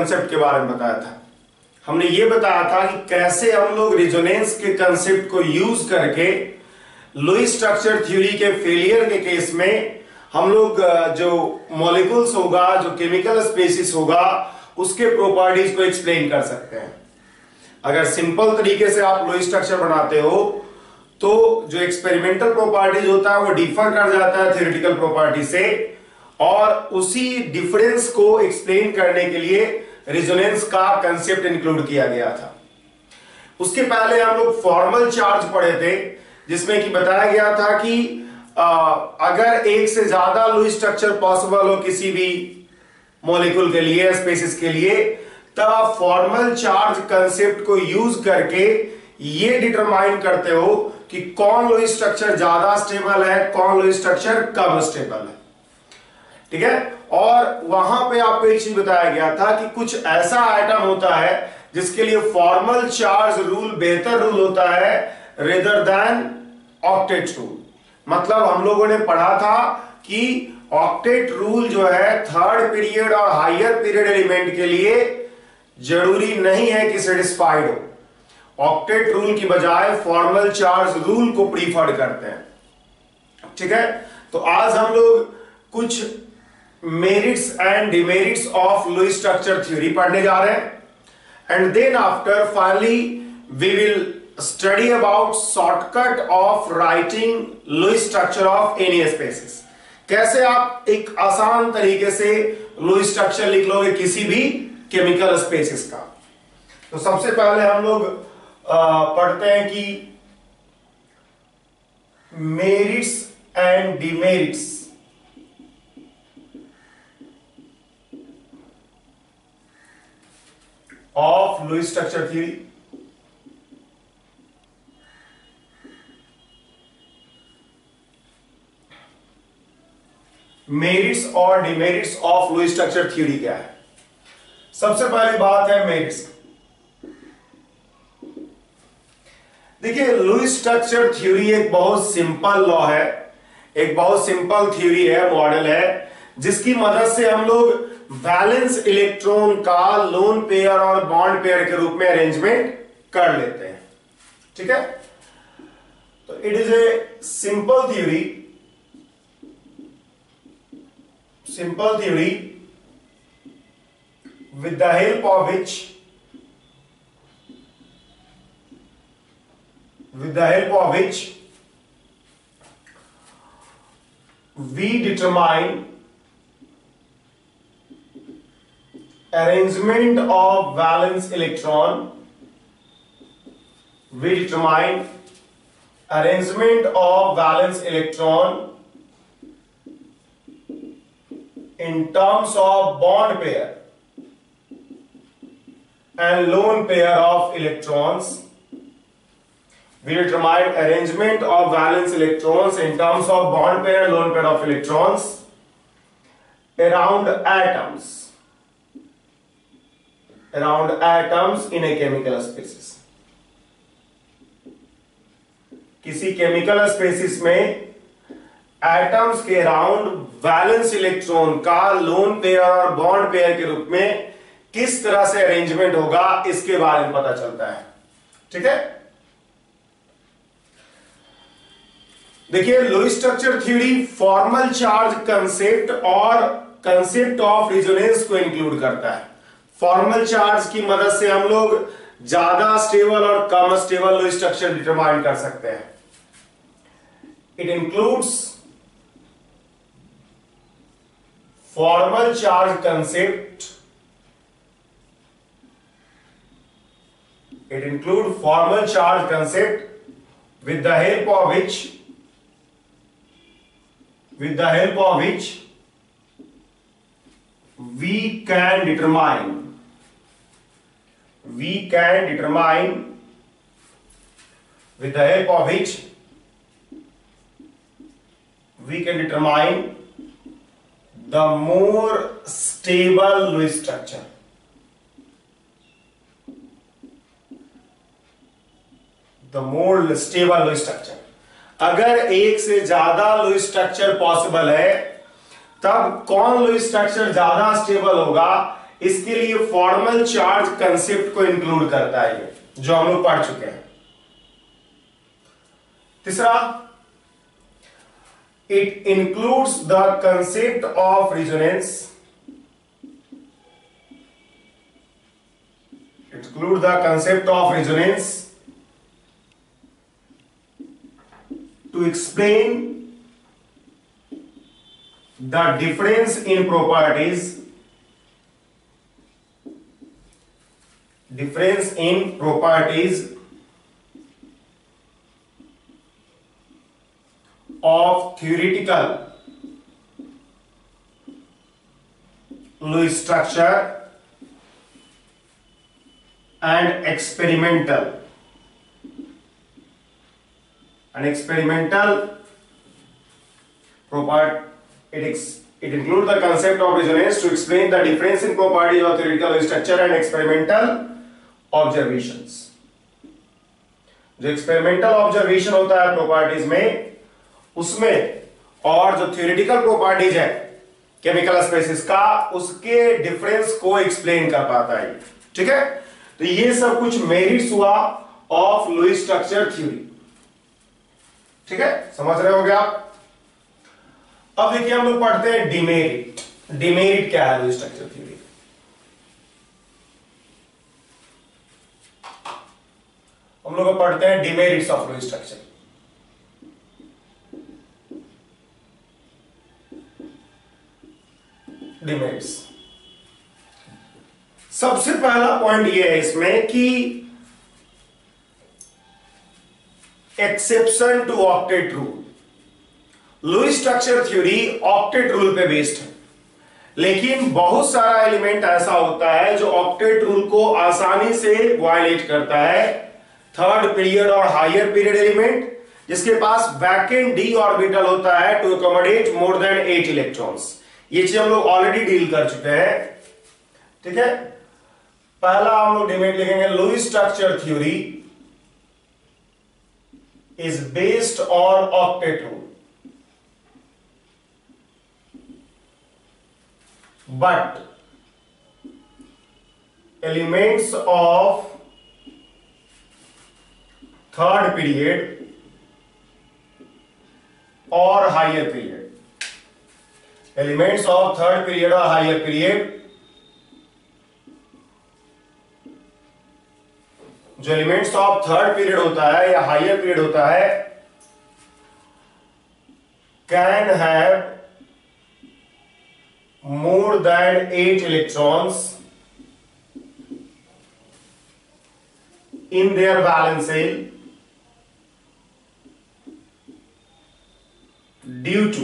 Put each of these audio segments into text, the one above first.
Concept के बारे में बताया था। हमने ये बताया था कि कैसे हम लोग रेजोनेंस के कंसेप्ट को यूज करके लुईस स्ट्रक्चर थ्योरी के फेलियर के केस में हम लोग जो मॉलिक्यूल्स होगा, जो केमिकल स्पेसिस होगा, उसके प्रॉपर्टीज को एक्सप्लेन कर सकते हैं। अगर सिंपल तरीके से आप लुईस स्ट्रक्चर बनाते हो तो जो एक्सपेरिमेंटल प्रॉपर्टीज होता है वो डिफर कर जाता है थ्योरेटिकल प्रॉपर्टी से, और उसी डिफरेंस को एक्सप्लेन करने के लिए रेजोनेंस का कंसेप्ट इंक्लूड किया गया था। उसके पहले हम लोग फॉर्मल चार्ज पढ़े थे, जिसमें कि बताया गया था कि अगर एक से ज्यादा लुईस स्ट्रक्चर पॉसिबल हो किसी भी मॉलिक्यूल के लिए, स्पेसिस के लिए, तब आप फॉर्मल चार्ज कंसेप्ट को यूज करके ये डिटरमाइन करते हो कि कौन लुईस स्ट्रक्चर ज्यादा स्टेबल है, कौन लुईस स्ट्रक्चर कम स्टेबल है। ठीक है। और वहां पे आपको एक चीज बताया गया था कि कुछ ऐसा आइटम होता है जिसके लिए फॉर्मल चार्ज रूल बेहतर रूल होता है रेदर देन ऑक्टेट रूल। मतलब हम लोगों ने पढ़ा था कि ऑक्टेट रूल जो है थर्ड पीरियड और हायर पीरियड एलिमेंट के लिए जरूरी नहीं है कि सेटिस्फाइड हो। ऑक्टेट रूल की बजाय फॉर्मल चार्ज रूल को प्रीफर्ड करते हैं। ठीक है। तो आज हम लोग कुछ merits and demerits of Lewis structure theory पढ़ने जा रहे हैं, and then after finally we will study about shortcut of writing Lewis structure of any species. कैसे आप एक आसान तरीके से लुईस स्ट्रक्चर लिख लोगे किसी भी केमिकल स्पेसिस का। तो सबसे पहले हम लोग पढ़ते हैं कि merits and demerits of Lewis structure theory. Merits और demerits of Lewis structure theory क्या है? सबसे पहली बात है मेरिट्स। देखिए, लुईस स्ट्रक्चर थ्योरी एक बहुत सिंपल लॉ है, एक बहुत सिंपल थ्योरी है, मॉडल है, जिसकी मदद से हम लोग वैलेंस इलेक्ट्रॉन का लोन पेयर और बॉन्ड पेयर के रूप में अरेंजमेंट कर लेते हैं। ठीक है। तो it is a simple theory with the help of which we determine arrangement of valence electron. We determine arrangement of valence electron in terms of bond pair and lone pair of electrons. We determine arrangement of valence electrons in terms of bond pair and lone pair of electrons around atoms in a chemical species. किसी chemical spaces में atoms के around valence electron का lone pair और bond pair के रूप में किस तरह से अरेंजमेंट होगा, इसके बारे में पता चलता है। ठीक है। देखिए, Lewis structure theory formal charge concept और कंसेप्ट ऑफ रेजोनेंस को इंक्लूड करता है। फॉर्मल चार्ज की मदद से हम लोग ज्यादा स्टेबल और कम स्टेबल लुईस स्ट्रक्चर डिटरमाइन कर सकते हैं। It includes formal charge concept. It includes formal charge concept with the help of which we can determine with the help of which we can determine the more stable Lewis structure. The more stable Lewis structure. अगर एक से ज्यादा Lewis structure possible है, तब कौन Lewis structure ज्यादा stable होगा, इसके लिए फॉर्मल चार्ज कंसेप्ट को इंक्लूड करता है, ये जो हम लोग पढ़ चुके हैं। तीसरा, it includes the concept of resonance, include the concept of resonance to explain the difference in properties of theoretical Lewis structure and experimental property. It includes the concept of resonance to explain the difference in properties of theoretical structure and experimental observations. जो experimental observation होता है properties में, उसमें और जो theoretical properties है chemical spaces का, उसके डिफरेंस को एक्सप्लेन कर पाता है। ठीक है, तो ये सब कुछ मेरिट्स हुआ ऑफ लुईस स्ट्रक्चर थ्योरी। ठीक है, समझ रहे होगे आप। अब देखिए हम लोग पढ़ते हैं डिमेरिट। डिमेरिट क्या है लुईस स्ट्रक्चर थ्योरी? हम लोग पढ़ते हैं demerits of Lewis structure. Demerits, सबसे पहला पॉइंट यह है इसमें कि exception to octet rule. Lewis structure theory octet rule पे बेस्ड है, लेकिन बहुत सारा एलिमेंट ऐसा होता है जो ऑक्टेट रूल को आसानी से वायलेट करता है। थर्ड पीरियड और हायर पीरियड एलिमेंट जिसके पास वैकेंट डी ऑर्बिटल होता है to accommodate more than 8 electrons. ये चीज हम लोग ऑलरेडी डील कर चुके हैं। ठीक है, पहला हम लोग डिमेरिट लिखेंगे, Lewis structure theory is based on octet rule, but elements of third period और higher period, elements of third period और हायर पीरियड, जो एलिमेंट्स ऑफ थर्ड पीरियड होता है या हायर पीरियड होता है, can have more than 8 electrons in their valence shell due to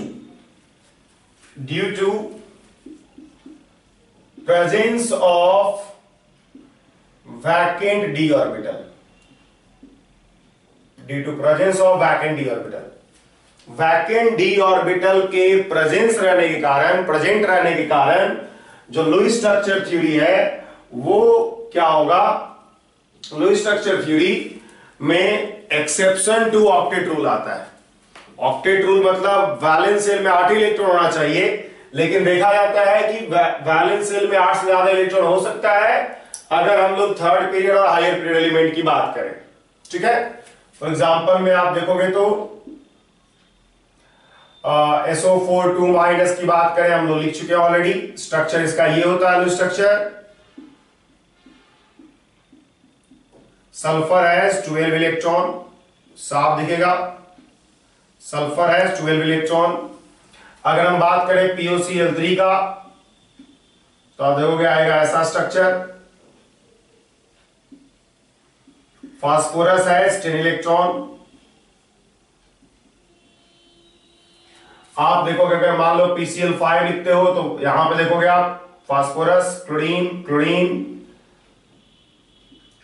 presence of vacant d orbital, due to presence of vacant d orbital, vacant D orbital के presence रहने के कारण, present रहने के कारण जो लुईस स्ट्रक्चर थ्योरी है वो क्या होगा, लुईस स्ट्रक्चर थ्योरी में एक्सेप्शन टू ऑक्टेट रूल आता है। ऑक्टेट रूल मतलब वैलेंस शेल में 8 इलेक्ट्रॉन होना चाहिए, लेकिन देखा जाता है कि वैलेंस शेल में 8 से ज्यादा इलेक्ट्रॉन हो सकता है अगर हम लोग थर्ड पीरियड और हायर पीरियड एलिमेंट की बात करें। ठीक है, फॉर एग्जांपल में आप देखोगे तो SO4 2 माइनस की बात करें, हम लोग लिख चुके हैं ऑलरेडी। स्ट्रक्चर इसका ये होता है, स्ट्रक्चर सल्फर हैज 12 इलेक्ट्रॉन, साफ दिखेगा, सल्फर हैज 12 इलेक्ट्रॉन। अगर हम बात करें POCl3 का तो आप देखोगे आएगा ऐसा स्ट्रक्चर, फास्फोरस हैज 10 इलेक्ट्रॉन। आप देखोगे अगर मान लो PCl5 लिखते हो तो यहां पे देखोगे आप phosphorus, chlorine, chlorine,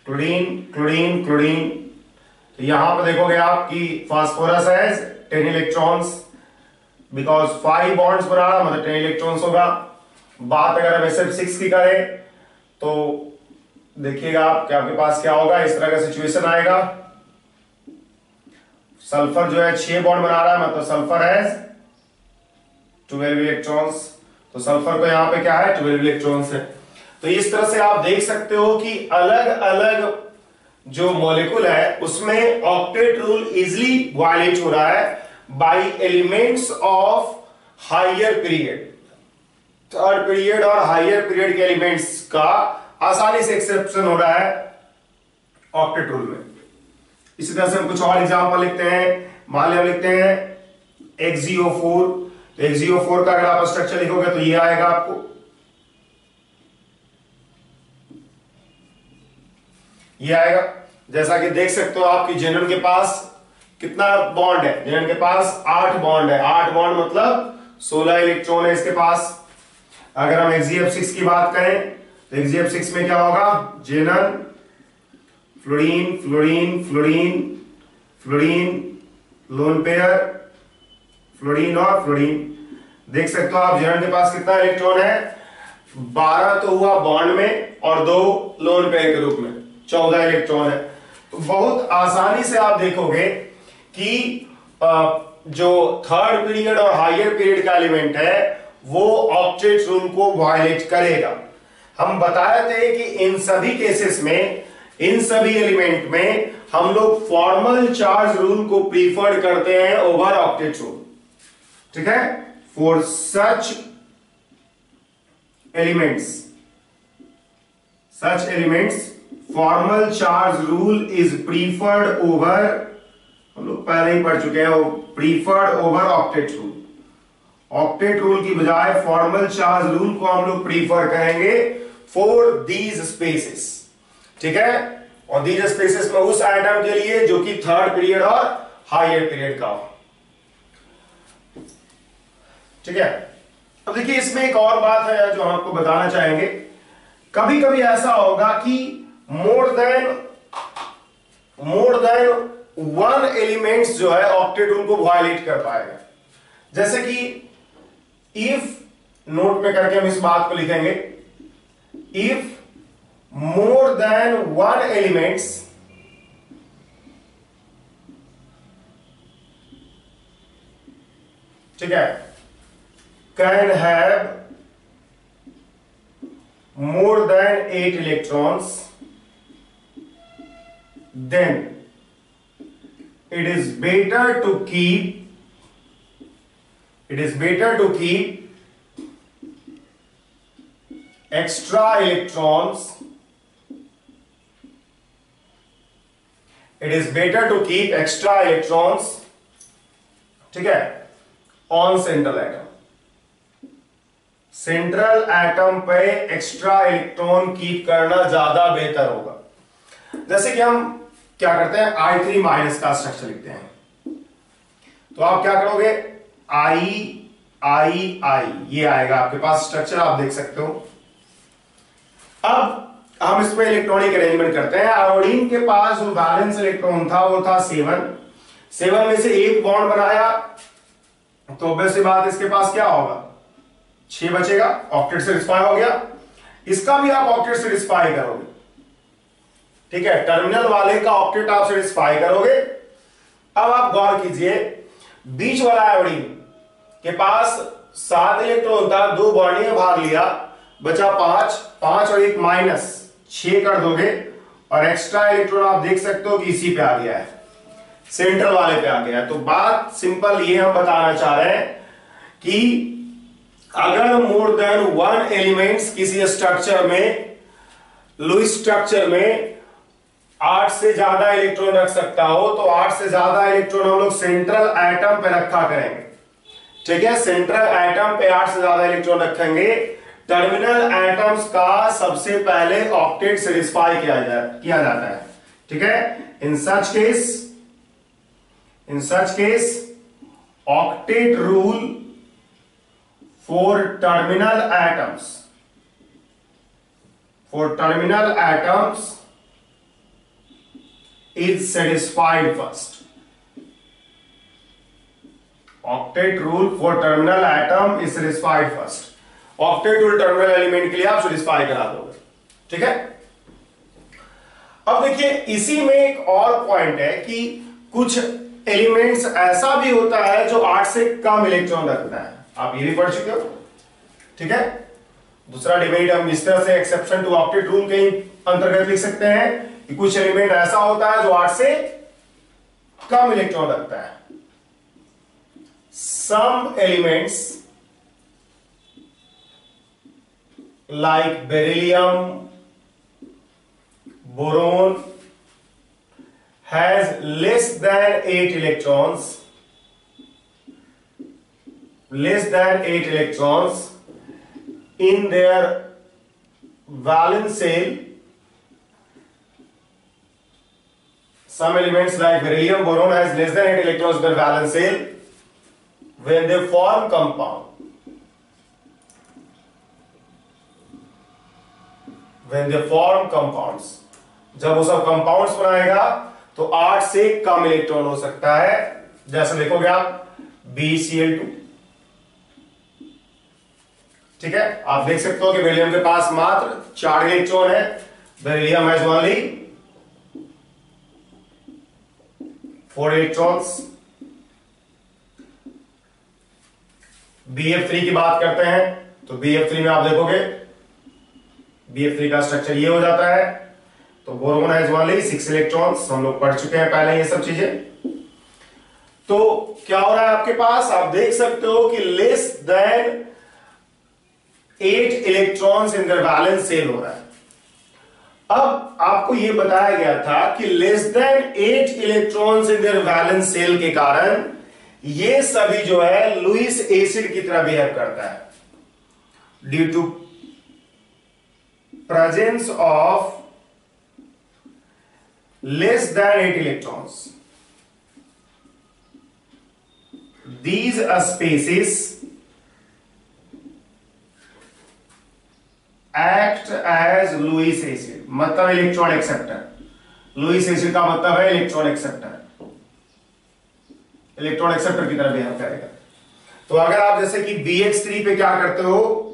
chlorine, chlorine, chlorine. तो यहां पे देखोगे आप कि phosphorus has 10 electrons, because 5 bonds बना रहा मतलब 10 इलेक्ट्रॉन्स होगा। बात अगर हम SF6 की करें तो देखिएगा आप कि आपके पास क्या होगा, इस तरह का सिचुएशन आएगा। सल्फर जो है 6 बॉन्ड बना रहा है मतलब सल्फर हैज 12 इलेक्ट्रॉन्स, तो सल्फर को यहां पे क्या है 12 इलेक्ट्रॉन्स है। तो इस तरह से आप देख सकते हो कि अलग अलग जो मॉलिक्यूल है उसमें ऑक्टेट रूल इजिली वायलेट हो रहा है by elements of higher period. Third period और हायर पीरियड के एलिमेंट्स का आसानी से एक्सेप्शन हो रहा है ऑक्टेट रूल में। इसी तरह से हम कुछ और एग्जांपल लिखते हैं। मान लिया लिखते हैं XgO4। तो XgO4 का अगर आप स्ट्रक्चर लिखोगे तो ये आएगा आपको, ये आएगा। जैसा कि देख सकते हो आपकी जेनन के पास कितना बॉन्ड है, जेनन के पास 8 बॉन्ड है। 8 बॉन्ड मतलब 16 इलेक्ट्रॉन है इसके पास। अगर हम XgF6 की बात करें तो XgF6 में क्या होगा, xenon, fluorine, fluorine, fluorine, fluorine, lone pair, fluorine और फ्लोरीन। देख सकते हो आप जेनन के पास कितना इलेक्ट्रॉन है, 12 तो हुआ बॉन्ड में और 2 लोन पेयर के रूप में, 14 इलेक्ट्रॉन है। तो बहुत आसानी से आप देखोगे कि जो थर्ड पीरियड और हायर पीरियड का एलिमेंट है वो ऑक्टेट रूल को वायलेट करेगा। हम बताए थे कि इन सभी केसेस में, इन सभी एलिमेंट में हम लोग फॉर्मल चार्ज रूल को प्रीफर करते हैं ओवर ऑक्टेट रूल। ठीक है, for such elements formal charge rule is preferred over, हम लोग पहले ही पढ़ चुके हैं, वो preferred over octet rule. Octet rule की बजाय फॉर्मल चार्ज रूल को हम लोग प्रीफर करेंगे फॉर दीज स्पेसेस। ठीक है, और दीज स्पेसेस में उस आइटम के लिए जो कि थर्ड पीरियड और हायर पीरियड का हो। ठीक है, अब देखिए इसमें एक और बात है जो हम आपको बताना चाहेंगे। कभी कभी ऐसा होगा कि मोर देन वन एलिमेंट्स जो है ऑक्टेट रूल को वायलेट कर पाएगा। जैसे कि इफ, नोट में करके हम इस बात को लिखेंगे, if more than one elements ठीक है can have more than 8 electrons, then it is better to keep extra electrons, ठीक है, on central atom. Central atom पे एक्स्ट्रा इलेक्ट्रॉन कीप करना ज्यादा बेहतर होगा। जैसे कि हम क्या करते हैं, I3 माइनस का स्ट्रक्चर लिखते हैं। तो आप क्या करोगे, I ये आएगा आपके पास स्ट्रक्चर, आप देख सकते हो। अब हम इसमें इलेक्ट्रॉनिक अरेंजमेंट करते हैं। आयोडीन के पास जो बैलेंस इलेक्ट्रॉन था वो था 7 में से एक बॉन्ड बनाया तो ऑब्वियस सी बात इसके पास क्या होगा, 6 बचेगा, ऑक्टेट सेटिस्फाई हो गया। इसका भी आप ऑक्टेट सेटिस्फाई करोगे। ठीक है, टर्मिनल वाले का ऑक्टेट आप सेटिस्फाई करोगे। अब आप गौर कीजिए, बीच वाला आयोडीन के पास 7 इलेक्ट्रॉन था, 2 बॉन्डिंग में भाग लिया, बचा 5 और 1 माइनस 6 कर दोगे और एक्स्ट्रा इलेक्ट्रॉन आप देख सकते हो कि इसी पे आ गया है, सेंट्रल वाले पे आ गया है। तो बात सिंपल ये हम बताना चाह रहे हैं कि अगर मोर देन वन एलिमेंट्स किसी स्ट्रक्चर में, लुईस स्ट्रक्चर में 8 से ज्यादा इलेक्ट्रॉन रख सकता हो तो 8 से ज्यादा इलेक्ट्रॉन हम लोग सेंट्रल एटम पे रखा करेंगे। ठीक है, सेंट्रल एटम पे 8 से ज्यादा इलेक्ट्रॉन रखेंगे। टर्मिनल एटम्स का सबसे पहले ऑक्टेट सेटिस्फाई किया जाता है। ठीक है, in such case octet rule for terminal atoms is satisfied first. Octet rule for terminal atom is satisfied first. Octet rule terminal element के लिए आप satisfy करा दोगे। ठीक है, अब देखिए इसी में एक और पॉइंट है कि कुछ एलिमेंट्स ऐसा भी होता है जो 8 से कम इलेक्ट्रॉन रखता है। आप ये भी पढ़ चुके हो। ठीक है, दूसरा डिमेरिट हम इस तरह से एक्सेप्शन टू ऑक्टेट रूल के अंतर्गत लिख सकते हैं कि कुछ एलिमेंट ऐसा होता है जो 8 से कम इलेक्ट्रॉन रखता है. Some elements like beryllium, boron has less than 8 electrons, in their valence shell. Some elements like beryllium, boron has less than 8 electrons in their valence shell when they form compound. When they form compounds, जब वो सब compounds बनाएगा तो 8 से कम electron हो सकता है. जैसे देखोगे आप BeCl2. ठीक है, आप देख सकते हो कि बेरिलियम के पास मात्र 4 इलेक्ट्रॉन है. Beryllium has only 4 electrons. BF3 की बात करते हैं तो BF3 में आप देखोगे BF3 का स्ट्रक्चर ये हो जाता है. तो बोरोन हैज ओनली 6 इलेक्ट्रॉन्स. हम लोग पढ़ चुके हैं पहले ये सब चीजें. तो क्या हो रहा है आपके पास, आप देख सकते हो कि less than 8 electrons in their valence shell हो रहा है. अब आपको यह बताया गया था कि less than 8 electrons in their valence shell के कारण ये सभी जो है लुईस एसिड की तरह बिहेव करता है. Due to presence of less than 8 electrons, these species act as Lewis acid. मतलब इलेक्ट्रॉन एक्सेप्टर. लुईस एसिड का मतलब है इलेक्ट्रॉन एक्सेप्टर. इलेक्ट्रॉन एक्सेप्टर की तरह बिहेव करेगा. तो अगर आप जैसे कि BH3 पे क्या करते हो,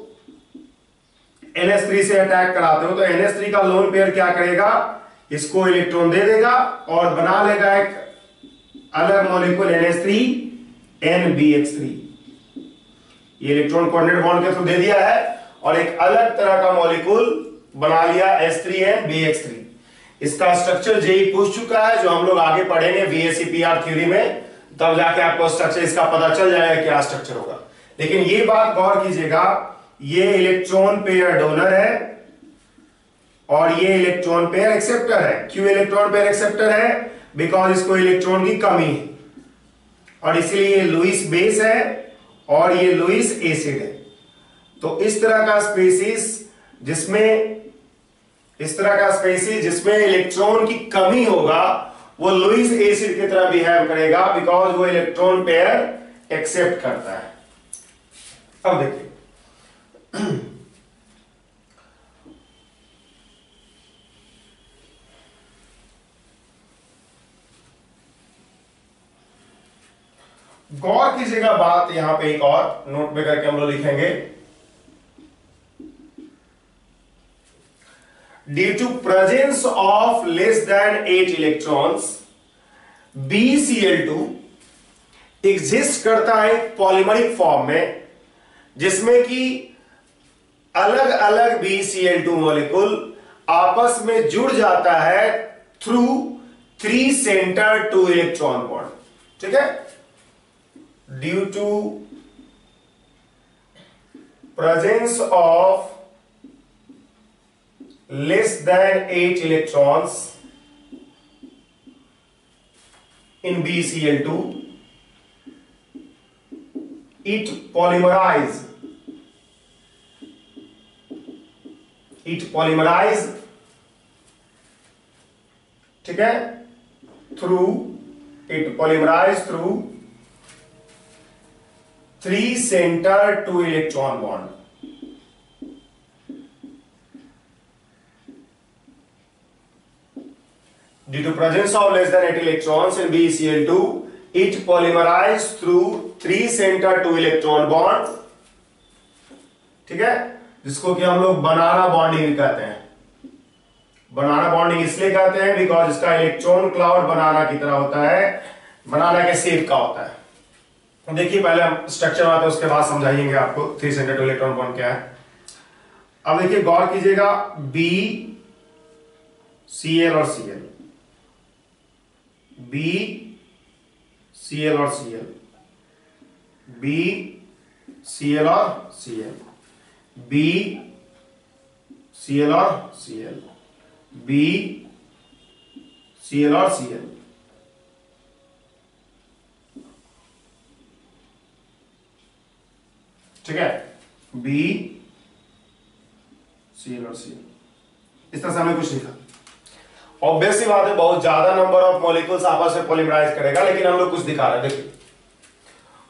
NH3 से अटैक कराते हो, तो NH3 का लोन पेयर क्या करेगा, इसको इलेक्ट्रॉन दे देगा और बना लेगा एक अलग मॉलिक्यूल NH3NBH3. ये इलेक्ट्रॉन कोऑर्डिनेट बॉन्ड के थ्रू दे दिया है और एक अलग तरह का मॉलिक्यूल बना लिया H3NBH3. इसका स्ट्रक्चर जेई पूछ चुका है, जो हम लोग आगे पढ़ेंगे VSEPR थ्योरी में, तब जाके आपको स्ट्रक्चर इसका पता चल जाएगा क्या स्ट्रक्चर होगा. लेकिन ये बात गौर कीजिएगा, ये इलेक्ट्रॉन पेयर डोनर है और ये इलेक्ट्रॉन पेयर एक्सेप्टर है. क्यों इलेक्ट्रॉन पेयर एक्सेप्टर है? बिकॉज इसको इलेक्ट्रॉन की कमी है और इसलिए ये लुईस बेस है और ये लुईस एसिड है. तो इस तरह का स्पेसीज जिसमें इलेक्ट्रॉन की कमी होगा वो लुईस एसिड की तरह बिहेव करेगा, बिकॉज वो इलेक्ट्रॉन पेयर एक्सेप्ट करता है. अब देखिए गौर कीजिएगा बात, यहां पे एक और नोट में करके हम लोग लिखेंगे. Due to presence of less than 8 electrons, BeCl2 exist करता है पॉलीमरिक फॉर्म में, जिसमें कि अलग अलग BeCl2 मॉलिक्यूल आपस में जुड़ जाता है थ्रू 3 सेंटर 2 इलेक्ट्रॉन बॉन्ड. ठीक है, due to presence of less than 8 electrons in BeCl2, it polymerize ठीक है, through 3 center 2 electron bond. Due to presence of less than 8 electrons in BeCl2, it polymerizes through 3 center 2 electron bond. ठीक है, जिसको कि हम लोग बनाना बॉन्डिंग कहते हैं. बनाना बॉन्डिंग इसलिए कहते हैं बिकॉज इसका इलेक्ट्रॉन क्लाउड बनाना की तरह होता है, बनाना के शेप का होता है. देखिए पहले हम स्ट्रक्चर आते हैं, उसके बाद समझाएंगे आपको 3 सेंटर 2 इलेक्ट्रॉन बॉन्ड क्या है. अब देखिए गौर कीजिएगा, बी सी एल और C L, B C L और C L, B C L और C L, B C L और C L, B C L और सी एल। ठीक है, बी सी एल और सी एल, इस तरह से हमने कुछ लिखा। ऑब्वियस सी बात है, बहुत ज्यादा नंबर ऑफ मॉलिक्यूल्स आपस में पॉलीमराइज करेगा, लेकिन हम लोग कुछ दिखा रहे हैं। देखिए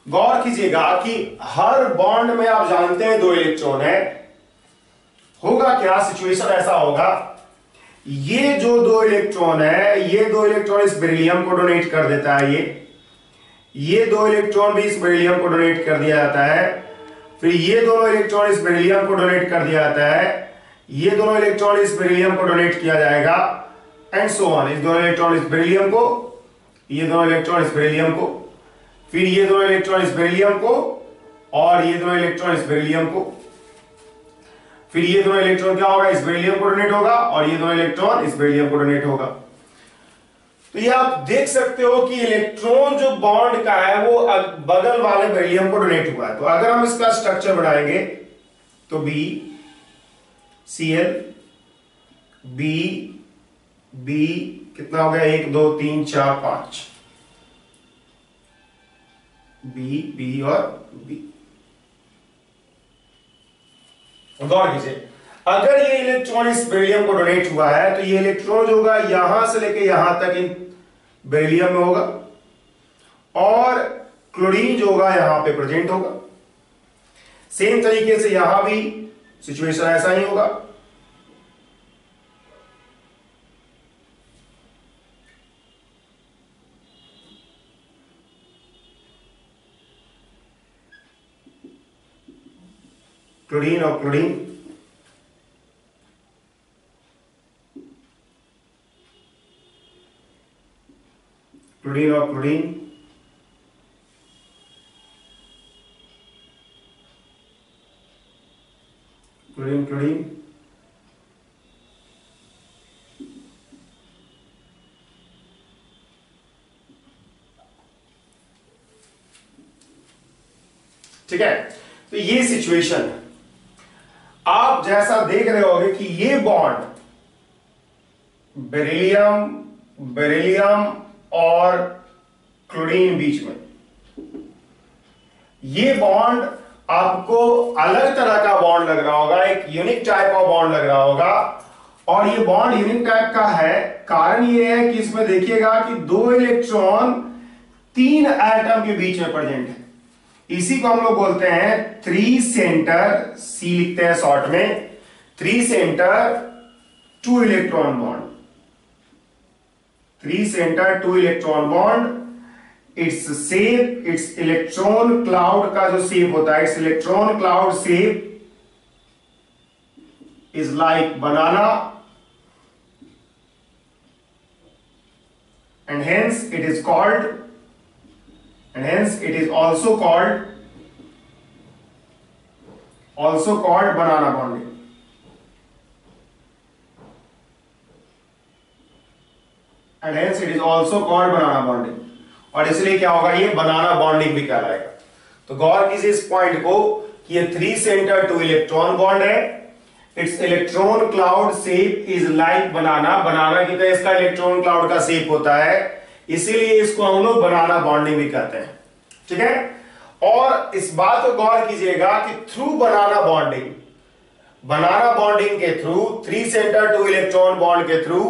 गौर कीजिएगा कि हर बॉन्ड में आप जानते हैं 2 इलेक्ट्रॉन है। होगा क्या, सिचुएशन ऐसा होगा, ये जो 2 इलेक्ट्रॉन है, ये 2 इलेक्ट्रॉन इस बेरिलियम को डोनेट कर देता है, ये 2 इलेक्ट्रॉन भी इस बेरिलियम को डोनेट कर दिया जाता है, फिर ये दोनों इलेक्ट्रॉन इस बेरिलियम को डोनेट कर दिया जाता है, ये दोनों इलेक्ट्रॉन इस बेरिलियम को डोनेट किया जाएगा, एंड सो ऑन। इस दोनों इलेक्ट्रॉन इस बेरिलियम को, ये दोनों इलेक्ट्रॉन इस बेरिलियम को, फिर ये दोनों इलेक्ट्रॉन इस बेरिलियम को, और ये दोनों इलेक्ट्रॉन इस बेरिलियम को, फिर ये दोनों इलेक्ट्रॉन क्या होगा, इस बेरिलियम को डोनेट होगा, और ये दोनों इलेक्ट्रॉन इस बेरिलियम को डोनेट होगा। तो ये आप देख सकते हो कि इलेक्ट्रॉन जो बॉन्ड का है वो बगल वाले बेरिलियम को डोनेट हुआ है। तो अगर हम इसका स्ट्रक्चर बनाएंगे तो B C L, B B कितना हो गया, 1 2 3 4 5, बी बी और बी। गौर कीजिए, अगर ये इलेक्ट्रॉन इस बेरिलियम को डोनेट हुआ है तो ये इलेक्ट्रॉन जो होगा यहां से लेके यहां तक इन बेरिलियम में होगा, और क्लोरीन जो होगा यहां पे प्रेजेंट होगा। सेम तरीके से यहां भी सिचुएशन ऐसा ही होगा। क्लोरीन और क्लोरीन, क्लोरीन और क्लोरीन, क्लोरीन क्लोरीन, ठीक है। तो ये सिचुएशन है। आप जैसा देख रहे होंगे कि ये बॉन्ड बेरिलियम बेरिलियम और क्लोरीन बीच में, ये बॉन्ड आपको अलग तरह का बॉन्ड लग रहा होगा, एक यूनिक टाइप ऑफ बॉन्ड लग रहा होगा। और ये बॉन्ड यूनिक टाइप का है, कारण ये है कि इसमें देखिएगा कि 2 इलेक्ट्रॉन 3 एटम के बीच में प्रेजेंट है। इसी को हम लोग बोलते हैं 3 सेंटर, सी लिखते हैं शॉर्ट में, 3 centre 2 electron bond, 3 centre 2 electron bond. Its shape, it's electron cloud का जो शेप होता है, it's electron cloud shape is like banana, and hence it is called, and hence it is also called banana bonding. And hence it is also called banana bonding. और इसलिए क्या होगा, ये बनाना bonding भी कहलाएगा। तो गौर कीजिए इस पॉइंट को कि ये 3 सेंटर 2 इलेक्ट्रॉन बॉन्ड है। It's electron cloud shape is like banana, banana की तरह इसका इलेक्ट्रॉन क्लाउड का शेप होता है, इसीलिए इसको हम लोग बनाना बॉन्डिंग भी कहते हैं। ठीक है। और इस बात को गौर कीजिएगा कि थ्रू बनाना बॉन्डिंग के थ्रू, 3 सेंटर 2 इलेक्ट्रॉन बॉन्ड के थ्रू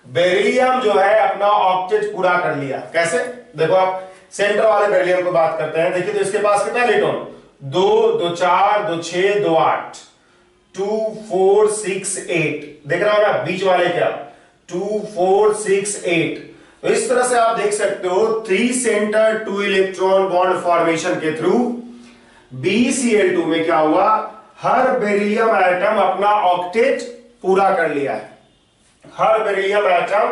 बेरिलियम जो है अपना ऑक्टेट पूरा कर लिया। कैसे, देखो आप सेंटर वाले बेरिलियम को बात करते हैं, देखिए तो इसके पास कितना इलेक्ट्रॉन, 2 2 4 2 6 2 8, 2 4 6 8, देख रहा हो ना बीच वाले क्या, 2 4 6 8। तो इस तरह से आप देख सकते हो 3 सेंटर 2 इलेक्ट्रॉन बॉन्ड फॉर्मेशन के थ्रू BCl2 में क्या हुआ, हर बेरिलियम एटम अपना ऑक्टेट पूरा कर लिया है। हर बेरिलियम एटम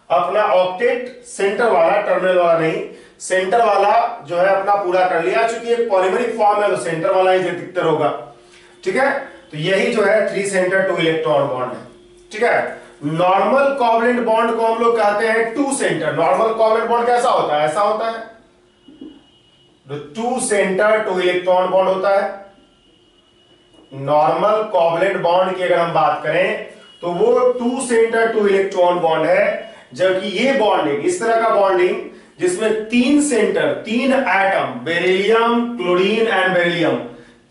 अपना ऑक्टेट, सेंटर वाला, टर्मिनल वाला नहीं, सेंटर वाला जो है अपना पूरा कर लिया, चूंकि एक पॉलीमरिक फॉर्म है तो सेंटर वाला ही अधिकतर होगा। ठीक है। तो यही जो है 3 सेंटर 2 इलेक्ट्रॉन बॉन्ड है। ठीक है, नॉर्मल कोवलेंट बॉन्ड को हम लोग कहते हैं 2 सेंटर। नॉर्मल कोवलेंट बॉन्ड कैसा होता है? ऐसा होता है, तो 2 सेंटर 2 इलेक्ट्रॉन बॉन्ड होता है। नॉर्मल कोवलेंट बॉन्ड की अगर हम बात करें तो वो 2 सेंटर 2 इलेक्ट्रॉन बॉन्ड है, जबकि ये बॉन्डिंग, इस तरह का बॉन्डिंग जिसमें 3 centre, 3 atom, beryllium, chlorine and beryllium,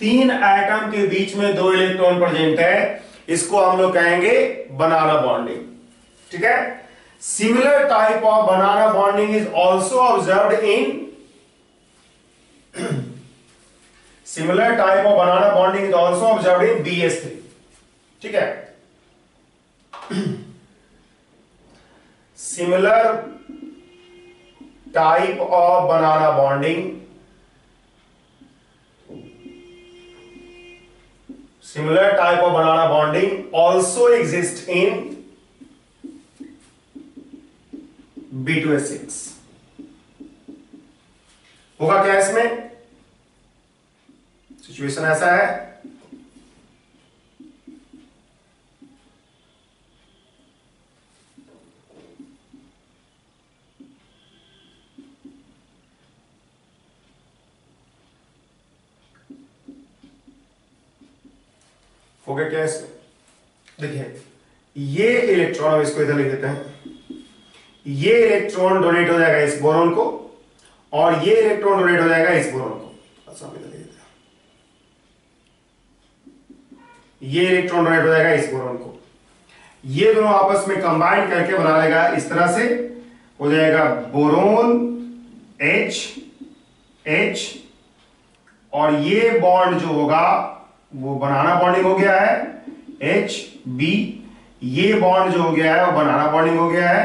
3 atom के बीच में 2 इलेक्ट्रॉन प्रेजेंट है, इसको हम लोग कहेंगे बनाना बॉन्डिंग। ठीक है, similar type of banana bonding is also observed in similar type of banana bonding is also observed in BH3. ठीक है, similar type of banana bonding, similar type of banana bonding also exists in B2H6। होगा क्या इसमें? Situation ऐसा है, हो गया क्या इसमें? देखिए, ये इलेक्ट्रॉन, हम इसको इधर लिख देते हैं, ये इलेक्ट्रॉन डोनेट हो जाएगा इस बोरॉन को, और ये इलेक्ट्रॉन डोनेट हो जाएगा इस बोरॉन को। अच्छा, ये इलेक्ट्रॉन डोनेट हो जाएगा इस बोरॉन को, ये दोनों आपस में कंबाइन करके बना लेगा, इस तरह से हो जाएगा बोरोन H H, और ये बॉन्ड जो होगा वो बनाना बॉन्डिंग हो गया है H B, ये बॉन्ड जो हो गया है वो बनाना बॉन्डिंग हो गया है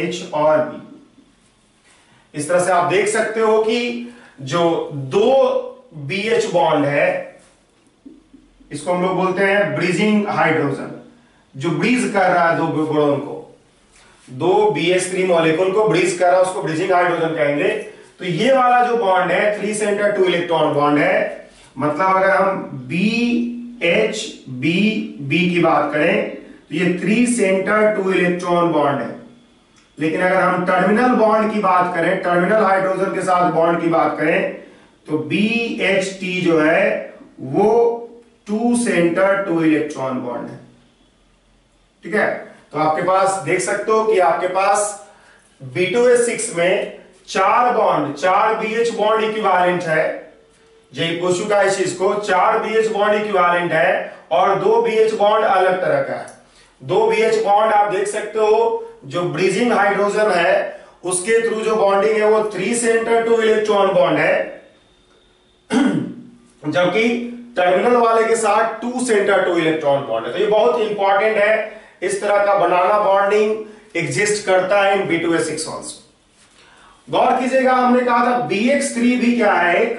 H और B। इस तरह से आप देख सकते हो कि जो 2 BH बॉन्ड है, इसको हम लोग बोलते हैं ब्रीजिंग हाइड्रोजन, जो ब्रीज कर रहा है 2 बोरॉन को, 2 BH3 मॉलिक्यूल को ब्रीज कर रहा है, उसको ब्रीजिंग हाइड्रोजन कहेंगे। तो ये वाला जो बॉन्ड है 3 सेंटर 2 इलेक्ट्रॉन बॉन्ड है, मतलब अगर हम BHBB की बात करें तो ये 3 सेंटर 2 इलेक्ट्रॉन बॉन्ड है। लेकिन अगर हम टर्मिनल बॉन्ड की बात करें, टर्मिनल हाइड्रोजन के साथ बॉन्ड की बात करें, तो BHT जो है वो 2 सेंटर 2 इलेक्ट्रॉन बॉन्ड है। ठीक है, तो आपके पास देख सकते हो कि आपके पास B2H6 में 4 बॉन्ड, 4 BH बॉन्ड इक्विवेलेंट है, यही पूछ चुका है इस चीज को, 4 BH बॉन्ड इक्विवेलेंट है और 2 BH बॉन्ड अलग तरह का है। 2 BH बॉन्ड आप देख सकते हो, जो ब्रीजिंग हाइड्रोजन है उसके थ्रू जो बॉन्डिंग है वो 3 सेंटर 2 इलेक्ट्रॉन बॉन्ड है, जबकि टर्मिनल वाले के साथ 2 सेंटर 2 इलेक्ट्रॉन बॉन्ड है। तो ये बहुत इंपॉर्टेंट है, इस तरह का बनाना बॉन्डिंग एग्जिस्ट करता है इन B2H6 ऑल्सो। गौर कीजिएगा, हमने कहा था BH3 भी क्या है, एक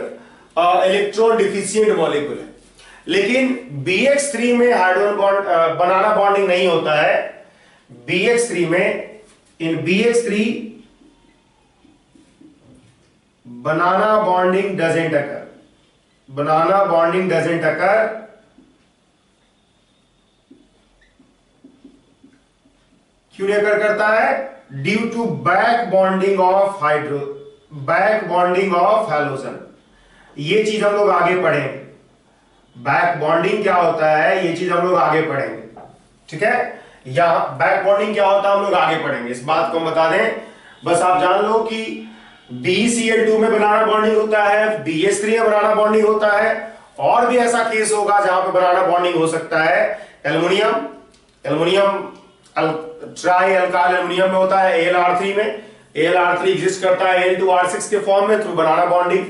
इलेक्ट्रॉन डिफिशिएंट मॉलिक्यूल है, लेकिन BH3 में हाइड्रोजन बॉन्ड बनाना बॉन्डिंग नहीं होता है। BH3 में, in BH3 banana bonding doesn't occur, banana bonding doesn't occur, क्यों नहीं अकर करता है? Due to back bonding of back bonding of halogen. ये चीज हम लोग आगे पढ़ेंगे, बैक बॉन्डिंग क्या होता है ये चीज हम लोग आगे पढ़ेंगे। ठीक है, या बैक बॉन्डिंग क्या होता है हम लोग आगे पढ़ेंगे, इस बात को हम बता दें, बस आप जान लो कि BeCl2 में बनाना बॉन्डिंग होता है, BH3 में बनाना बॉन्डिंग होता है, और भी ऐसा केस होगा जहां पे बनाना बॉन्डिंग हो सकता है। एल्युमिनियम ट्राई अल्काइल एल्युमिनियम में होता है, AlR3 में, AlR3 एग्जिस्ट करता है Al2R6 के फॉर्म में थ्रू बनाना बॉन्डिंग।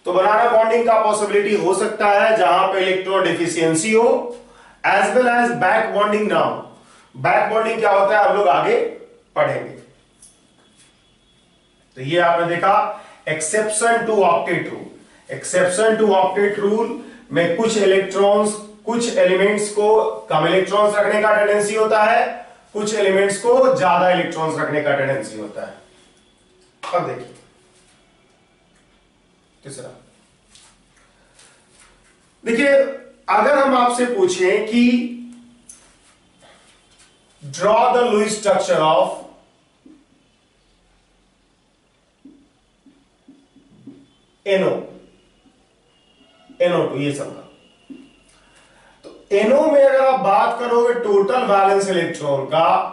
तो बनाना बॉन्डिंग का पॉसिबिलिटी हो सकता है जहां पे इलेक्ट्रॉन डिफिशियंसी हो, as well as back bonding ना हो। बैक बॉन्डिंग क्या होता है हम लोग आगे पढ़ेंगे। तो ये आपने देखा exception to octet rule. Exception to octet rule में कुछ इलेक्ट्रॉन्स, कुछ एलिमेंट्स को कम इलेक्ट्रॉन्स रखने का टेंडेंसी होता है, कुछ एलिमेंट्स को ज्यादा इलेक्ट्रॉन्स रखने का टेंडेंसी होता है। अब देखिए तीसरा, देखिए, अगर हम आपसे पूछें कि draw the Lewis structure of NO2, ये सब का, तो NO में अगर आप बात करोगे टोटल वैलेंस इलेक्ट्रॉन का,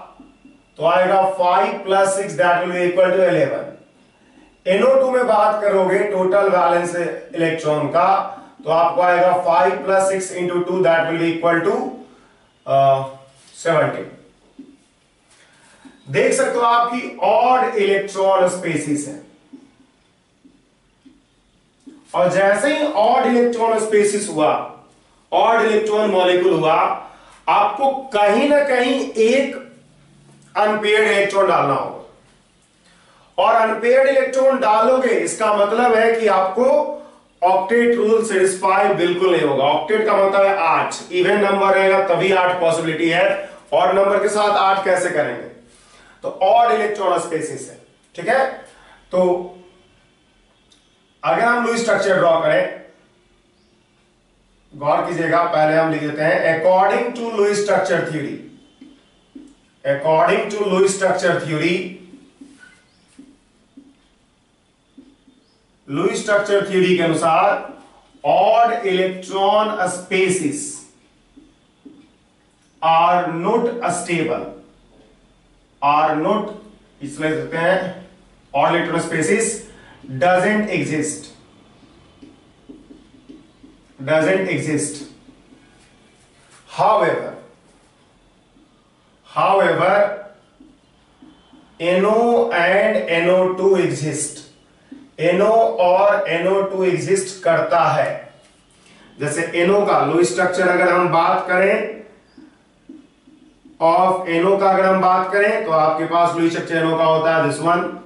तो आएगा 5 + 6 that will be equal to 11। NO2 में बात करोगे टोटल वैलेंस इलेक्ट्रॉन का, तो आपको आएगा 5 + 6 × 2 that will be equal to 17। देख सकते हो आपकी ऑड इलेक्ट्रॉन स्पेसिस है, और जैसे ही ऑड इलेक्ट्रॉन स्पेसिस हुआ, ऑड इलेक्ट्रॉन मॉलिक्यूल हुआ, आपको कहीं ना कहीं एक अनपेयर्ड इलेक्ट्रॉन डालना होगा। और अनपेयर्ड इलेक्ट्रॉन डालोगे, इसका मतलब है कि आपको ऑक्टेट रूल सेटिस्फाई बिल्कुल नहीं होगा। ऑक्टेट का मतलब है 8, इवन नंबर रहेगा तभी 8 पॉसिबिलिटी है, और नंबर के साथ 8 कैसे करेंगे? तो ऑड इलेक्ट्रॉन स्पेसिस है, ठीक है। तो अगर हम लुईस स्ट्रक्चर ड्रॉ करें, गौर कीजिएगा, पहले हम लिख देते हैं according to Lewis structure theory. According to Lewis structure theory, Lewis structure theory के अनुसार odd electron species are not stable, are not, इसलिए कहते हैं odd electron species doesn't exist, doesn't exist. However, NO and NO2 exist. NO और NO2 exist करता है। जैसे NO का लुईस स्ट्रक्चर अगर हम बात करें, ऑफ NO का अगर हम बात करें, तो आपके पास लुईस स्ट्रक्चर NO का होता है दिस वन।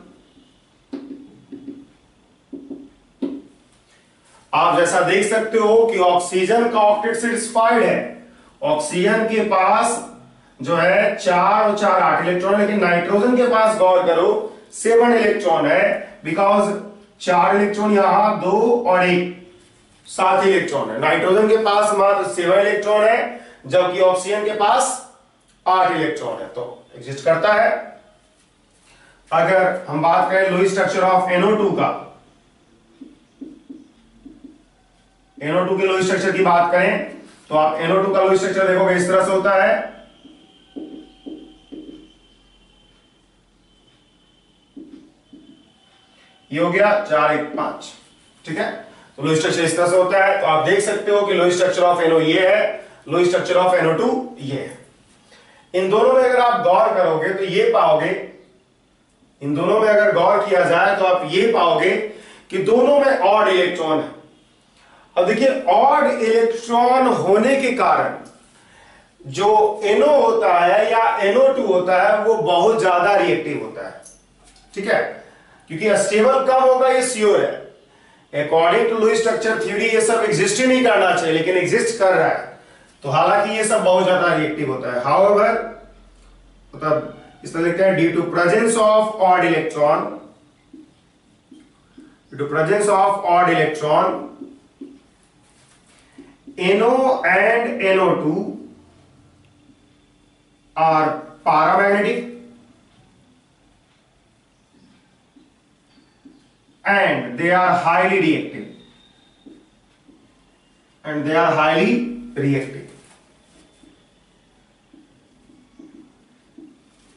आप जैसा देख सकते हो कि ऑक्सीजन का ऑक्टेट सेटिस्फाइड है, ऑक्सीजन के पास जो है 4 और 4 8 इलेक्ट्रॉन, लेकिन नाइट्रोजन के पास गौर करो 7 इलेक्ट्रॉन है, बिकॉज 4 इलेक्ट्रॉन यहां, 2 और 1 7 इलेक्ट्रॉन है। नाइट्रोजन के पास मात्र 7 इलेक्ट्रॉन है, जबकि ऑक्सीजन के पास 8 इलेक्ट्रॉन है, तो एग्जिस्ट करता है। अगर हम बात करें लुईस स्ट्रक्चर ऑफ NO2 का, NO2 के लुईस स्ट्रक्चर की बात करें, तो आप NO2 का लुईस स्ट्रक्चर देखोगे इस तरह से होता है। ये हो गया 4 1 5, ठीक है। तो लुईस स्ट्रक्चर इस तरह से होता है। तो आप देख सकते हो कि लुईस स्ट्रक्चर ऑफ NO ये है, लुईस स्ट्रक्चर ऑफ NO2 ये है। इन दोनों में अगर आप गौर करोगे तो ये पाओगे, इन दोनों में अगर गौर किया जाए तो आप ये पाओगे कि दोनों में ऑड इलेक्ट्रॉन है। अब देखिए, ऑड इलेक्ट्रॉन होने के कारण जो NO होता है या NO2 होता है वो बहुत ज्यादा रिएक्टिव होता है, ठीक है, क्योंकि स्टेबल कम होगा, ये श्योर है। According to Lewis structure theory ये सब एग्जिस्ट ही नहीं करना चाहिए, लेकिन एग्जिस्ट कर रहा है, तो हालांकि ये सब बहुत ज्यादा रिएक्टिव होता है। हाउएवर, मतलब इस तरह लिखते हैं due to presence of odd electron, due to presence of odd electron, NO and NO2 are paramagnetic and they are highly reactive, and they are highly reactive,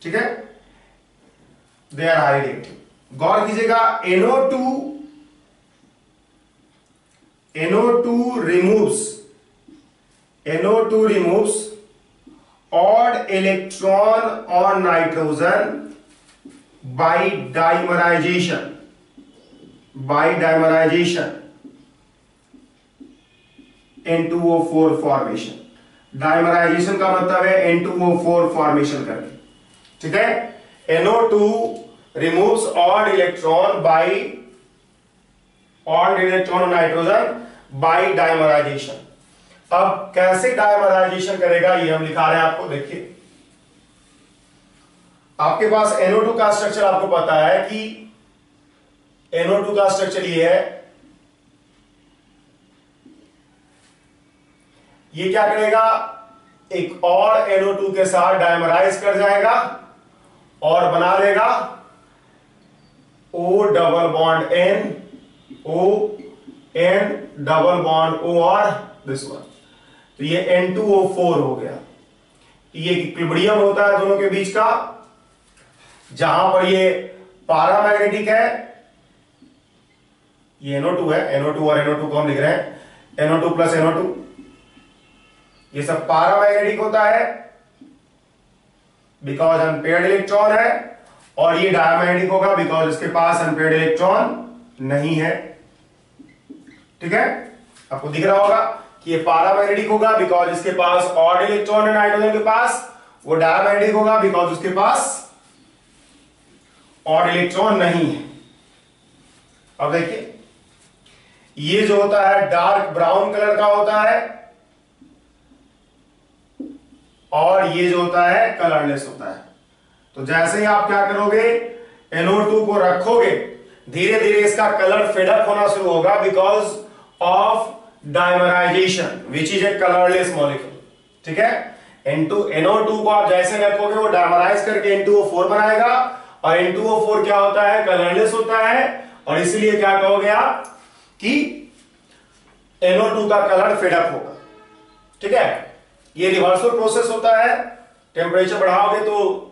ठीक है, they are highly reactive। गौर कीजिएगा, NO2 removes odd electron on nitrogen by dimerization, N2O4 formation. Dimerisation का मतलब है N2O4 formation करके, ठीक है। NO2 removes odd electron on nitrogen by dimerization। अब कैसे डायमराइजेशन करेगा ये हम लिखा रहे हैं आपको। देखिए, आपके पास NO2 का स्ट्रक्चर आपको पता है कि NO2 का स्ट्रक्चर ये है, ये क्या करेगा, एक और NO2 के साथ डायमराइज कर जाएगा और बना लेगा O double bond N, O N double bond O और दिस वन, तो ये N2O4 हो गया। ये इक्विलिब्रियम होता है दोनों के बीच का, जहां पर ये पैरामैग्नेटिक है, ये NO2 है, NO2 और NO2 को हम लिख रहे हैं NO2 प्लस NO2, ये सब पैरामैग्नेटिक होता है बिकॉज अनपेयर्ड इलेक्ट्रॉन है, और ये डायमैग्नेटिक होगा बिकॉज इसके पास अनपेयर्ड इलेक्ट्रॉन नहीं है। ठीक है, आपको दिख रहा होगा कि ये पैरामैग्नेटिक होगा बिकॉज इसके पास ऑड इलेक्ट्रॉन है नाइट्रोजन के पास, वो डायमैग्नेटिक होगा बिकॉज उसके पास ऑड इलेक्ट्रॉन नहीं है। अब देखिए, ये जो होता है डार्क ब्राउन कलर का होता है, और ये जो होता है कलरलेस होता है। तो जैसे ही आप क्या करोगे, NO2 को रखोगे, धीरे धीरे इसका कलर फेडअप होना शुरू होगा because of dimerisation which is a colourless molecule. ठीक है, NO2 को आप जैसे रखोगे वो डायमराइज करके N2O4 बनाएगा, और N2O4 क्या होता है, कलरलेस होता है, और इसलिए क्या कहोगे आप कि NO2 का कलर फेडअप होगा। ठीक है, ये रिवर्सल प्रोसेस होता है, टेम्परेचर बढ़ाओगे तो,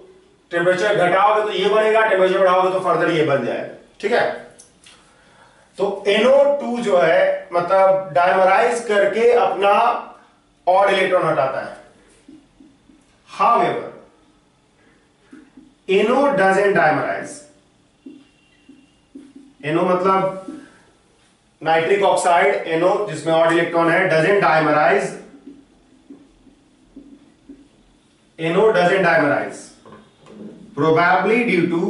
टेम्परेचर घटाओगे तो ये बनेगा, टेम्परेचर बढ़ाओगे तो फर्दर ये बन जाएगा। ठीक है, तो NO2 जो है मतलब डायमराइज करके अपना ऑड इलेक्ट्रॉन हटाता है। However NO doesn't dimerise, NO मतलब नाइट्रिक ऑक्साइड, NO जिसमें ऑड इलेक्ट्रॉन है, doesn't dimerise, NO doesn't dimerise, probably due to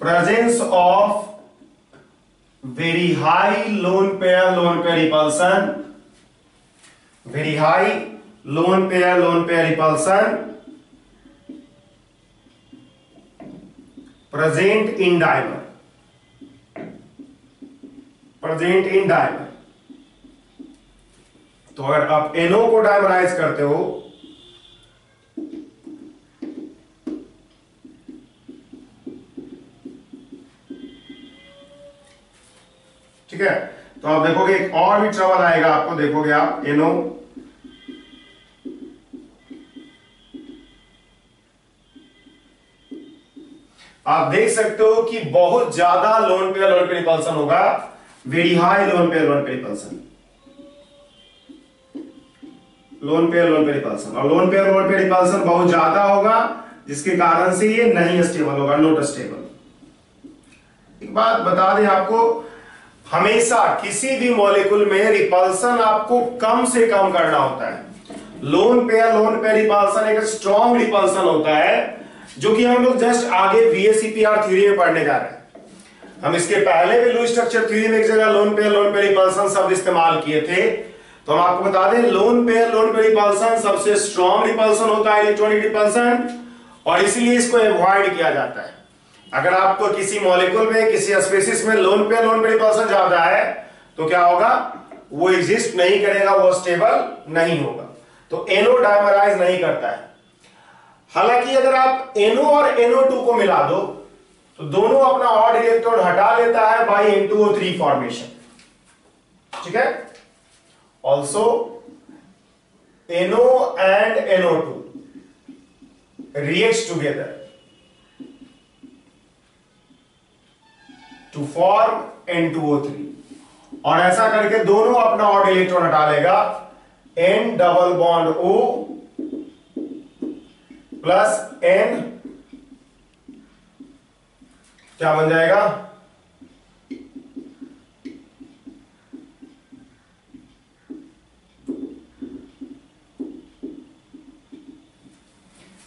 presence of very high lone pair repulsion, very high lone pair repulsion present in dimer, तो अगर आप NO को dimerise करते हो ठीक है, तो आप देखोगे एक और भी ट्रबल आएगा आपको, देखोगे आप NO आप देख सकते हो कि बहुत ज्यादा लोन पेयर रिपल्सन होगा, very high lone pair repulsion, lone pair repulsion, और लोन पेयर रिपल्सन बहुत ज्यादा होगा जिसके कारण से ये नहीं स्टेबल होगा, नॉट स्टेबल। एक बात बता दें आपको, हमेशा किसी भी मॉलिक्यूल में रिपल्सन आपको कम से कम करना होता है। लोन पेयर रिपल्सन एक स्ट्रॉन्ग रिपल्सन होता है, जो कि हम लोग जस्ट आगे VSEPR थ्योरी में पढ़ने जा रहे हैं। हम इसके पहले भी लुईस स्ट्रक्चर थ्योरी में एक जगह लोन पेयर रिपल्सन शब्द इस्तेमाल किए थे, तो हम आपको बता दें लोन पेयर रिपल्सन सबसे स्ट्रॉन्ग रिपल्सन होता है, इलेक्ट्रॉनिक रिपल्सन, और इसीलिए इसको अवॉइड किया जाता है। अगर आपको किसी मॉलिक्यूल में, किसी स्पीशीज में लोन पेयर रिपल्सन ज्यादा है तो क्या होगा, वो एग्जिस्ट नहीं करेगा, वो स्टेबल नहीं होगा, तो NO डायमराइज नहीं करता है। हालांकि अगर आप NO और NO2 को मिला दो तो दोनों अपना ऑड इलेक्ट्रॉन हटा लेता है बाय N2O3 फॉर्मेशन। ठीक है, also NO and NO2 reacts together to form N2O3, और ऐसा करके दोनों अपना ऑड इलेक्ट्रॉन हटा लेगा, N double bond O plus N क्या बन जाएगा,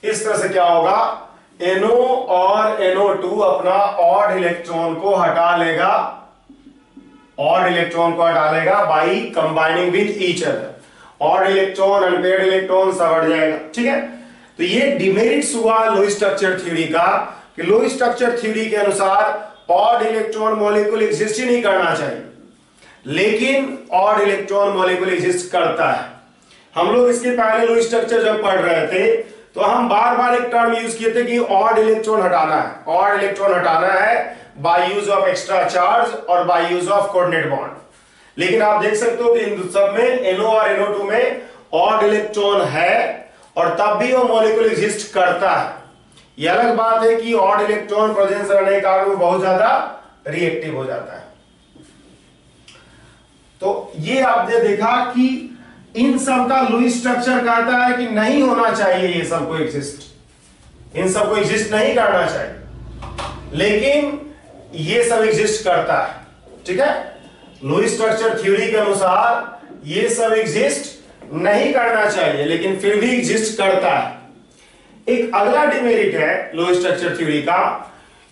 इस तरह से क्या होगा, NO और NO2 अपना ऑड इलेक्ट्रॉन को हटा लेगा, ऑड इलेक्ट्रॉन को हटा लेगा by combining with each other. Odd electron, unpaired electron सब हट जाएगा। ठीक है, तो ये डिमेरिट्स हुआ लुईस स्ट्रक्चर थ्योरी का कि लुईस स्ट्रक्चर थ्योरी के अनुसार ऑड इलेक्ट्रॉन मॉलिक्यूल एग्जिस्ट ही नहीं करना चाहिए, लेकिन ऑड इलेक्ट्रॉन मॉलिक्यूल एग्जिस्ट करता है। हम लोग इसके पहले लुईस स्ट्रक्चर जब पढ़ रहे थे तो हम बार बार एक टर्म यूज किए थे कि ऑड इलेक्ट्रॉन हटाना है, ऑड इलेक्ट्रॉन हटाना है by use of extra charge और by use of coordinate bond. लेकिन आप देख सकते हो कि इन सब में NO और NO2 में ऑड इलेक्ट्रॉन है और तब भी वो मॉलिक्यूल एग्जिस्ट करता है। यह अलग बात है कि ऑड इलेक्ट्रॉन प्रेजेंस रहने के कारण वो बहुत ज्यादा रिएक्टिव हो जाता है। तो ये आपने देखा कि इन सब का लुईस स्ट्रक्चर कहता है कि नहीं होना चाहिए, ये सब को एग्जिस्ट, इन सब को एग्जिस्ट नहीं करना चाहिए, लेकिन ये सब एग्जिस्ट करता है। ठीक है, लुईस स्ट्रक्चर थ्योरी के अनुसार ये सब एग्जिस्ट नहीं करना चाहिए, लेकिन फिर भी एग्जिस्ट करता है। एक अगला डिमेरिट है लुईस स्ट्रक्चर थ्योरी का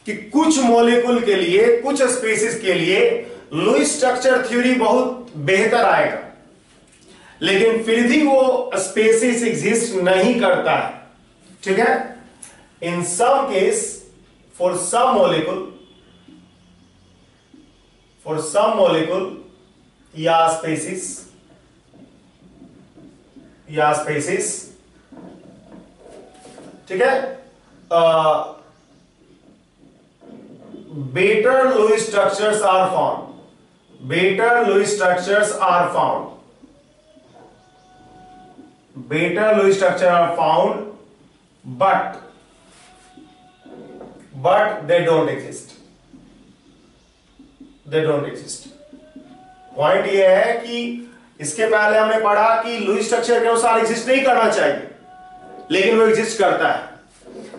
कि कुछ मॉलिक्यूल के लिए, कुछ स्पीसीज के लिए लुईस स्ट्रक्चर थ्योरी बहुत बेहतर आएगा, लेकिन फिर भी वो स्पीसीज एग्जिस्ट नहीं करता है। ठीक है, in some case for some molecule या स्पीसीज, ठीक है, better Lewis structures are found, better Lewis structures are found, better Lewis structure are found, but they don't exist. Point ये है कि इसके पहले हमने पढ़ा कि लुईस स्ट्रक्चर के अनुसार एग्जिस्ट नहीं करना चाहिए, लेकिन वो एग्जिस्ट करता है।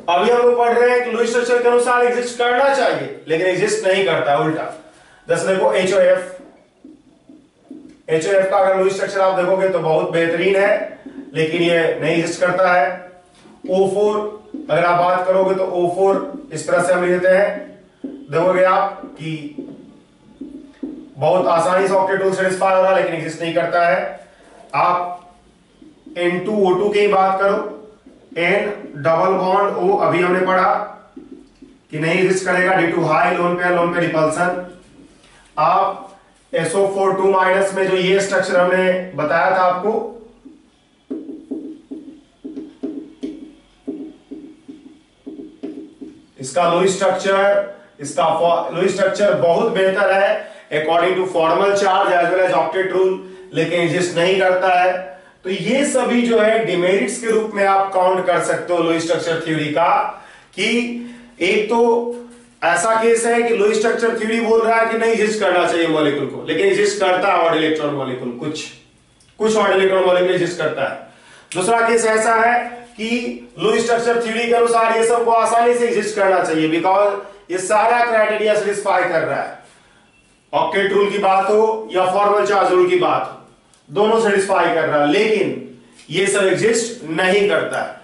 अभी हम लोग पढ़ रहे हैं कि लुईस स्ट्रक्चर के अनुसार एग्जिस्ट करना चाहिए, लेकिन एग्जिस्ट नहीं करता, उल्टा। जैसे देखो HOF का अगर लुईस स्ट्रक्चर आप देखोगे तो बहुत बेहतरीन है, लेकिन ये नहीं एग्जिस्ट करता है। O4 अगर आप बात करोगे तो O4 इस तरह से हम लिखते हैं, देखोगे आप कि बहुत आसानी से ऑक्टेट रूल सेटिस्फाई हो रहा है, लेकिन एग्जिस्ट नहीं करता है। आप N2O2 की बात करो, N डबल बॉन्ड O अभी हमने पढ़ा कि नहीं एग्जिस्ट करेगा, D2 हाई लोन पे रिपल्सन। आप SO4 2- में जो ये स्ट्रक्चर हमने बताया था आपको, इसका लुईस स्ट्रक्चर बहुत बेहतर है according to formal charge as well as octet rule, लेकिन एग्जिस्ट नहीं करता है। तो ये सभी जो है डिमेरिट्स के रूप में आप काउंट कर सकते हो लुईस स्ट्रक्चर थ्योरी का, कि एक तो ऐसा केस है कि लुईस स्ट्रक्चर थ्योरी बोल रहा है कि नहीं एग्जिस्ट करना चाहिए मॉलिक्यूल को, लेकिन एग्जिस्ट करता है ऑड इलेक्ट्रॉन मॉलिक्यूल, कुछ ऑड इलेक्ट्रॉन मॉलिक्यूल एग्जिस्ट करता है। दूसरा केस ऐसा है कि लुईस स्ट्रक्चर थ्योरी के अनुसार ये सबको आसानी से एग्जिस्ट करना चाहिए, बिकॉज ये सारा क्राइटेरिया सेटिस्फाई कर रहा है। ऑक्टेट रूल की बात हो या फॉर्मल चार्ज रूल की बात हो, दोनों सेटिस्फाई कर रहा है, लेकिन ये सब एग्जिस्ट नहीं करता है।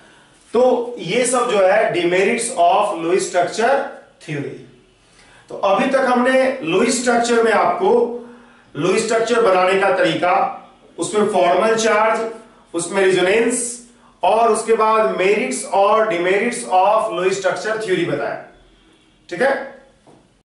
तो ये सब जो है demerits of Lewis structure theory. तो अभी तक हमने लुईस स्ट्रक्चर में आपको लुईस स्ट्रक्चर बनाने का तरीका, उसमें फॉर्मल चार्ज, उसमें रेजोनेंस और उसके बाद मेरिट्स और demerits of Lewis structure theory बताया। ठीक है।